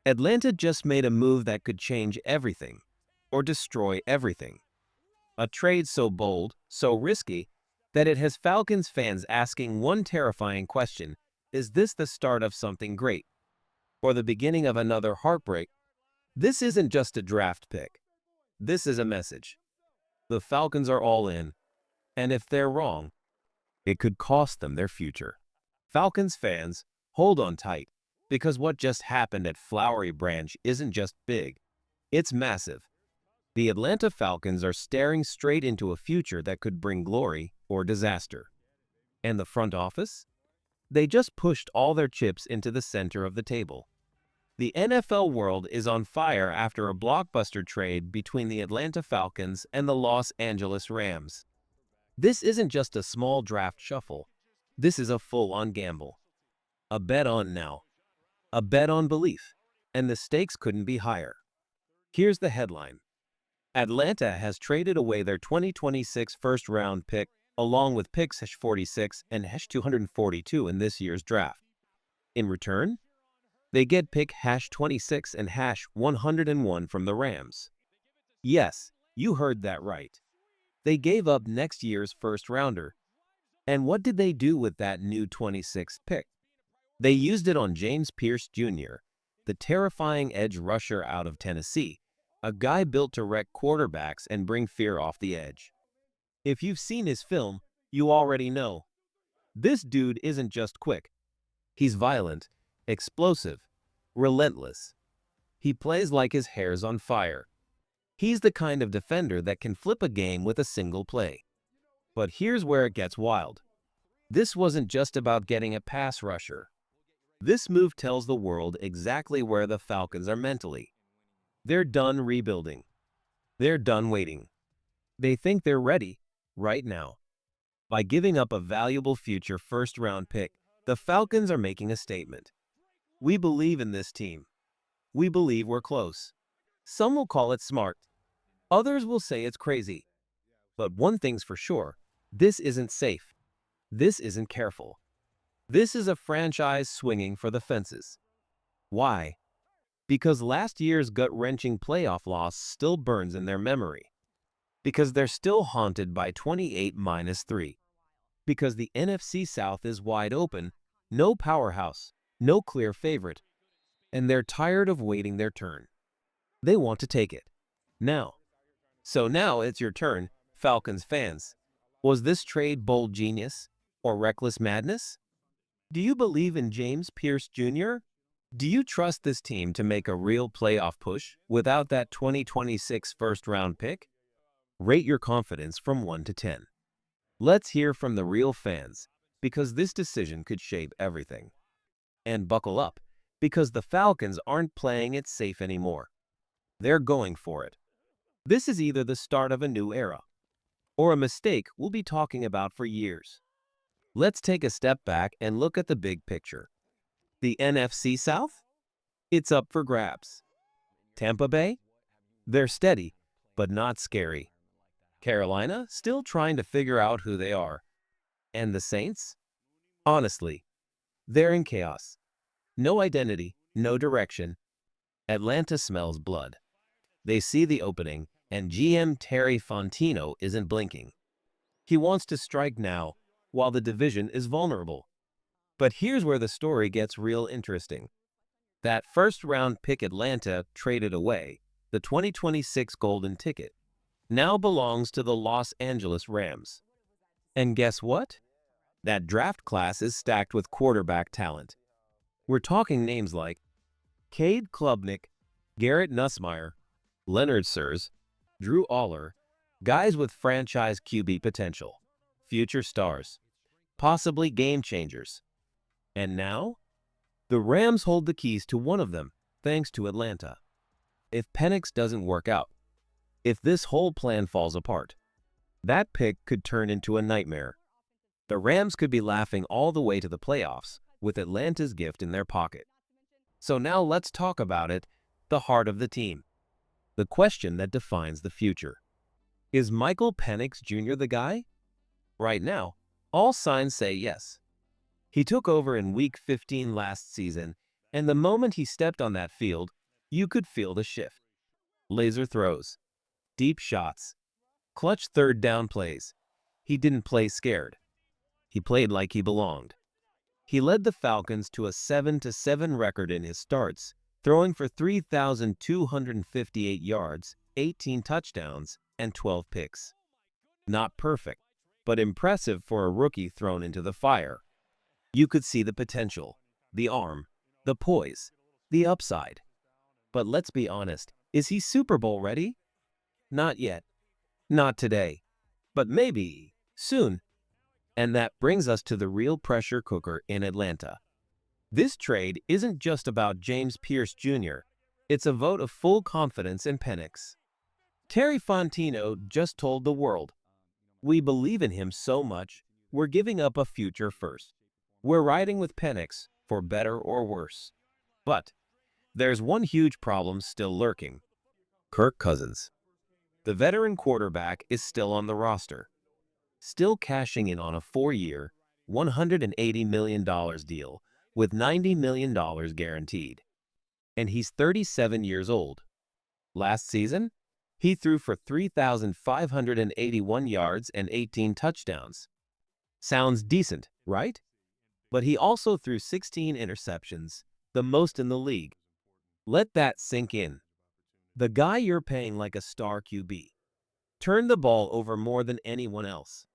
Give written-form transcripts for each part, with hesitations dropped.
Atlanta just made a move that could change everything or destroy everything. A trade so bold, so risky, that it has Falcons fans asking one terrifying question: is this the start of something great, or the beginning of another heartbreak? This isn't just a draft pick. This is a message. The Falcons are all in, and if they're wrong, it could cost them their future. Falcons fans, hold on tight, because what just happened at Flowery Branch isn't just big, it's massive. The Atlanta Falcons are staring straight into a future that could bring glory or disaster. And the front office? They just pushed all their chips into the center of the table. The NFL world is on fire after a blockbuster trade between the Atlanta Falcons and the Los Angeles Rams. This isn't just a small draft shuffle. This is a full-on gamble. A bet on now. A bet on belief. And the stakes couldn't be higher. Here's the headline. Atlanta has traded away their 2026 first-round pick along with picks #46 and #242 in this year's draft. In return, they get pick #26 and #101 from the Rams. Yes, you heard that right. They gave up next year's first-rounder. And what did they do with that new 26th pick? They used it on James Pierce Jr., the terrifying edge rusher out of Tennessee, a guy built to wreck quarterbacks and bring fear off the edge. If you've seen his film, you already know. This dude isn't just quick. He's violent, explosive, relentless. He plays like his hair's on fire. He's the kind of defender that can flip a game with a single play. But here's where it gets wild. This wasn't just about getting a pass rusher. This move tells the world exactly where the Falcons are mentally. They're done rebuilding. They're done waiting. They think they're ready right now. By giving up a valuable future first-round pick, the Falcons are making a statement. We believe in this team. We believe we're close. Some will call it smart. Others will say it's crazy. But one thing's for sure, this isn't safe. This isn't careful. This is a franchise swinging for the fences. Why? Because last year's gut-wrenching playoff loss still burns in their memory. Because they're still haunted by 28-3. Because the NFC South is wide open, no powerhouse, no clear favorite. And they're tired of waiting their turn. They want to take it. Now. So now it's your turn, Falcons fans. Was this trade bold genius or reckless madness? Do you believe in James Pierce Jr.? Do you trust this team to make a real playoff push without that 2026 first-round pick? Rate your confidence from 1 to 10. Let's hear from the real fans, because this decision could shape everything. And buckle up, because the Falcons aren't playing it safe anymore. They're going for it. This is either the start of a new era, or a mistake we'll be talking about for years. Let's take a step back and look at the big picture. The NFC South? It's up for grabs. Tampa Bay? They're steady, but not scary. Carolina? Still trying to figure out who they are. And the Saints? Honestly, they're in chaos. No identity, no direction. Atlanta smells blood. They see the opening, and GM Terry Fontenot isn't blinking. He wants to strike now, while the division is vulnerable. But here's where the story gets real interesting. That first-round pick Atlanta traded away, the 2026 golden ticket, now belongs to the Los Angeles Rams. And guess what? That draft class is stacked with quarterback talent. We're talking names like Cade Klubnik, Garrett Nussmeier, Leonard Surs, Drew Aller, guys with franchise QB potential, future stars, possibly game changers. And now, the Rams hold the keys to one of them, thanks to Atlanta. If Penix doesn't work out, if this whole plan falls apart, that pick could turn into a nightmare. The Rams could be laughing all the way to the playoffs with Atlanta's gift in their pocket. So now let's talk about it, the heart of the team. The question that defines the future. Is Michael Penix Jr. the guy? Right now, all signs say yes. He took over in Week 15 last season And the moment he stepped on that field, you could feel the shift. Laser throws, deep shots, clutch third down plays. He didn't play scared. He played like he belonged. He led the Falcons to a 7-7 record in his starts, throwing for 3,258 yards, 18 touchdowns, and 12 picks. Not perfect, but impressive for a rookie thrown into the fire. You could see the potential, the arm, the poise, the upside. But let's be honest, is he Super Bowl ready? Not yet. Not today. But maybe soon. And that brings us to the real pressure cooker in Atlanta. This trade isn't just about James Pierce Jr., it's a vote of full confidence in Penix. Terry Fontenot just told the world, "We believe in him so much, we're giving up a future first. We're riding with Penix, for better or worse." But there's one huge problem still lurking. Kirk Cousins. The veteran quarterback is still on the roster, still cashing in on a 4-year, $180 million deal with $90 million guaranteed. And he's 37 years old. Last season, he threw for 3,581 yards and 18 touchdowns. Sounds decent, right? But he also threw 16 interceptions, the most in the league. Let that sink in. The guy you're paying like a star QB turned the ball over more than anyone else.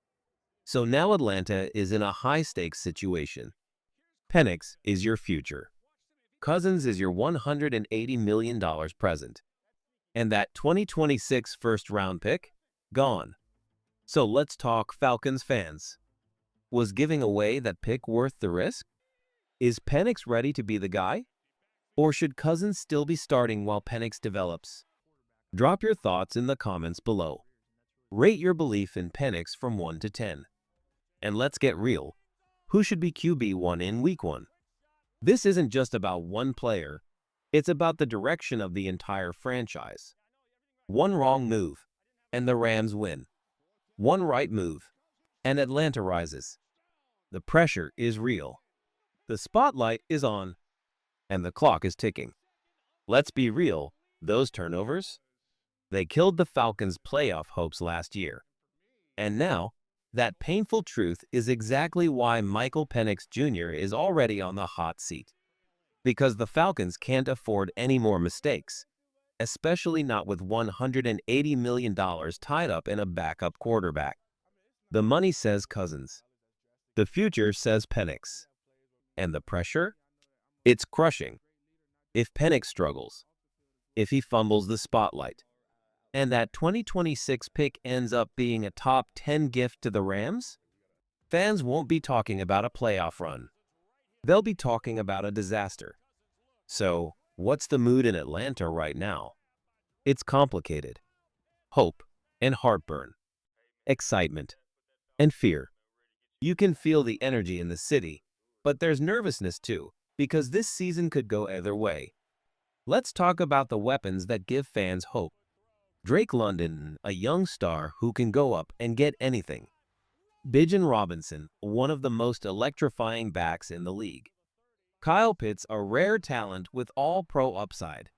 So now Atlanta is in a high-stakes situation. Penix is your future. Cousins is your $180 million present. And that 2026 first-round pick? Gone. So let's talk Falcons fans. Was giving away that pick worth the risk? Is Penix ready to be the guy? Or should Cousins still be starting while Penix develops? Drop your thoughts in the comments below. Rate your belief in Penix from 1 to 10. And let's get real. Who should be QB1 in Week 1? This isn't just about one player. It's about the direction of the entire franchise. One wrong move, and the Rams win. One right move, and Atlanta rises. The pressure is real. The spotlight is on, and the clock is ticking. Let's be real, those turnovers? They killed the Falcons' playoff hopes last year. And now, that painful truth is exactly why Michael Penix Jr. is already on the hot seat. Because the Falcons can't afford any more mistakes, especially not with $180 million tied up in a backup quarterback. The money says Cousins. The future says Penix. And the pressure? It's crushing. If Penix struggles, if he fumbles the spotlight, and that 2026 pick ends up being a top 10 gift to the Rams, fans won't be talking about a playoff run. They'll be talking about a disaster. So, what's the mood in Atlanta right now? It's complicated. Hope and heartburn, excitement and fear. You can feel the energy in the city, but there's nervousness too, because this season could go either way. Let's talk about the weapons that give fans hope. Drake London, a young star who can go up and get anything. Bijan Robinson, one of the most electrifying backs in the league. Kyle Pitts, a rare talent with all-pro upside.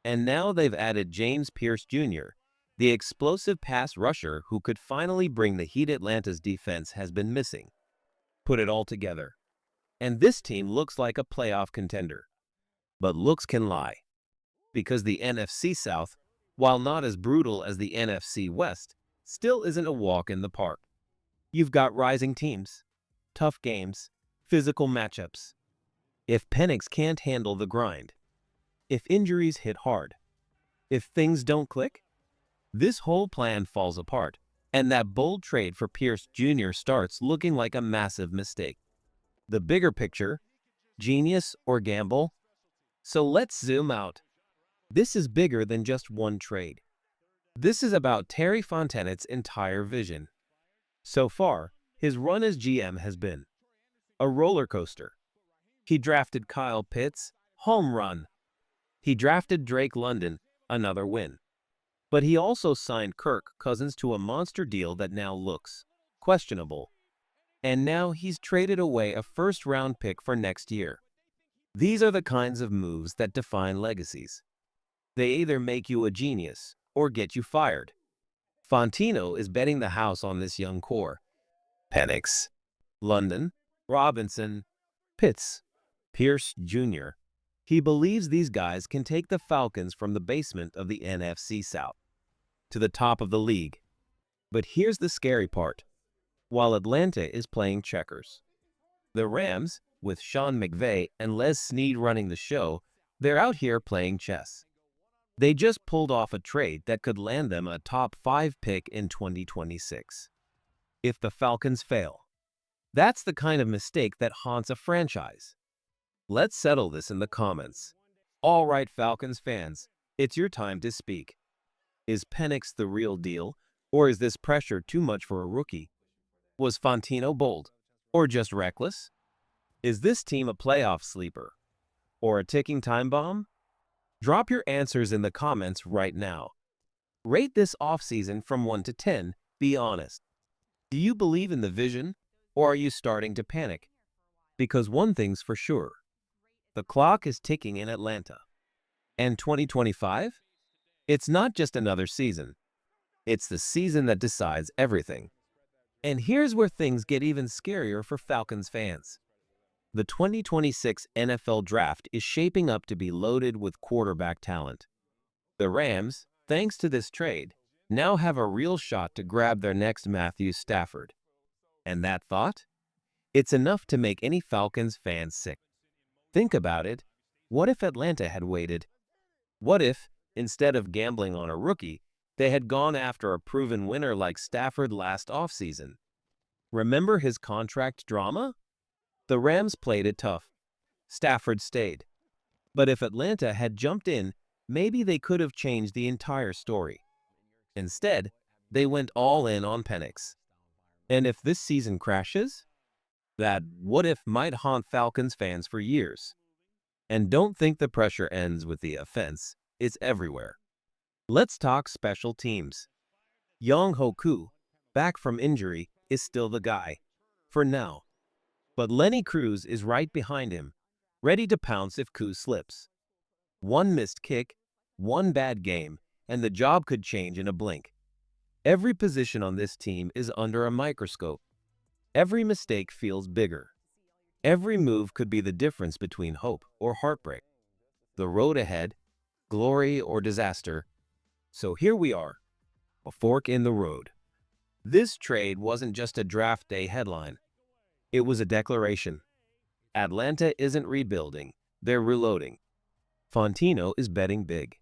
And now they've added James Pierce Jr., the explosive pass rusher who could finally bring the heat Atlanta's defense has been missing. Put it all together, and this team looks like a playoff contender. But looks can lie, because the NFC South, while not as brutal as the NFC West, still isn't a walk in the park. You've got rising teams, tough games, physical matchups. If Penix can't handle the grind, if injuries hit hard, if things don't click, this whole plan falls apart, and that bold trade for Pierce Jr. starts looking like a massive mistake. The bigger picture, genius or gamble? So let's zoom out. This is bigger than just one trade. This is about Terry Fontenot's entire vision. So far, his run as GM has been a roller coaster. He drafted Kyle Pitts, home run. He drafted Drake London, another win. But he also signed Kirk Cousins to a monster deal that now looks questionable. And now he's traded away a first-round pick for next year. These are the kinds of moves that define legacies. They either make you a genius or get you fired. Fontenot is betting the house on this young core. Penix, London, Robinson, Pitts, Pierce Jr. He believes these guys can take the Falcons from the basement of the NFC South to the top of the league. But here's the scary part. While Atlanta is playing checkers, the Rams, with Sean McVay and Les Snead running the show, they're out here playing chess. They just pulled off a trade that could land them a top 5 pick in 2026. If the Falcons fail, that's the kind of mistake that haunts a franchise. Let's settle this in the comments. All right, Falcons fans, it's your time to speak. Is Penix the real deal, or is this pressure too much for a rookie? Was Fontenot bold, or just reckless? Is this team a playoff sleeper, or a ticking time bomb? Drop your answers in the comments right now. Rate this offseason from 1 to 10, be honest. Do you believe in the vision, or are you starting to panic? Because one thing's for sure, the clock is ticking in Atlanta. And 2025? It's not just another season. It's the season that decides everything. And here's where things get even scarier for Falcons fans. The 2026 NFL Draft is shaping up to be loaded with quarterback talent. The Rams, thanks to this trade, now have a real shot to grab their next Matthew Stafford. And that thought? It's enough to make any Falcons fan sick. Think about it. What if Atlanta had waited? What if, instead of gambling on a rookie, they had gone after a proven winner like Stafford last offseason? Remember his contract drama? The Rams played it tough. Stafford stayed. But if Atlanta had jumped in, maybe they could have changed the entire story. Instead, they went all in on Penix. And if this season crashes, that what if might haunt Falcons fans for years. And don't think the pressure ends with the offense. It's everywhere. Let's talk special teams. Young Hoku, back from injury, is still the guy. For now. But Lenny Cruz is right behind him, ready to pounce if Kuz slips. One missed kick, one bad game, and the job could change in a blink. Every position on this team is under a microscope. Every mistake feels bigger. Every move could be the difference between hope or heartbreak. The road ahead, glory or disaster. So here we are, a fork in the road. This trade wasn't just a draft day headline. It was a declaration. Atlanta isn't rebuilding, they're reloading. Fontenot is betting big.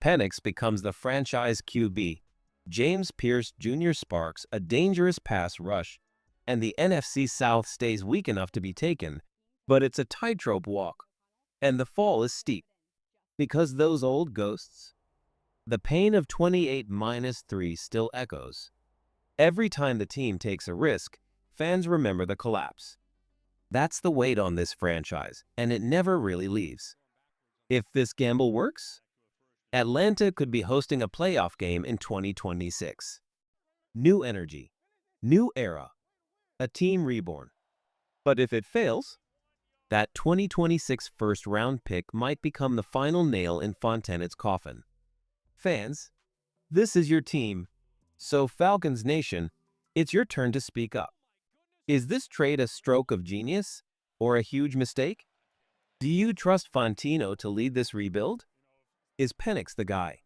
Penix becomes the franchise QB. James Pierce Jr. sparks a dangerous pass rush, and the NFC South stays weak enough to be taken, but it's a tightrope walk, and the fall is steep. Because those old ghosts, the pain of 28-3 still echoes. Every time the team takes a risk, fans remember the collapse. That's the weight on this franchise, and it never really leaves. If this gamble works, Atlanta could be hosting a playoff game in 2026. New energy, new era, a team reborn. But if it fails, that 2026 first-round pick might become the final nail in Fontenot's coffin. Fans, this is your team. So Falcons Nation, it's your turn to speak up. Is this trade a stroke of genius or a huge mistake? Do you trust Fontenot to lead this rebuild? Is Penix the guy?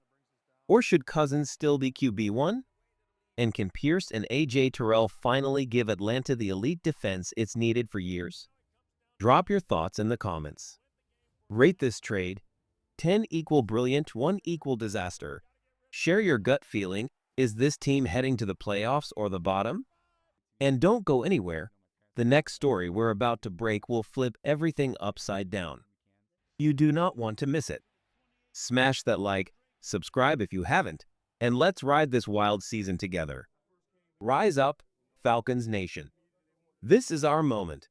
Or should Cousins still be QB1? And can Pierce and A.J. Terrell finally give Atlanta the elite defense it's needed for years? Drop your thoughts in the comments. Rate this trade. 10 equal brilliant, 1 equal disaster. Share your gut feeling. Is this team heading to the playoffs or the bottom? And don't go anywhere. The next story we're about to break will flip everything upside down. You do not want to miss it. Smash that like, subscribe if you haven't, and let's ride this wild season together. Rise up, Falcons Nation. This is our moment.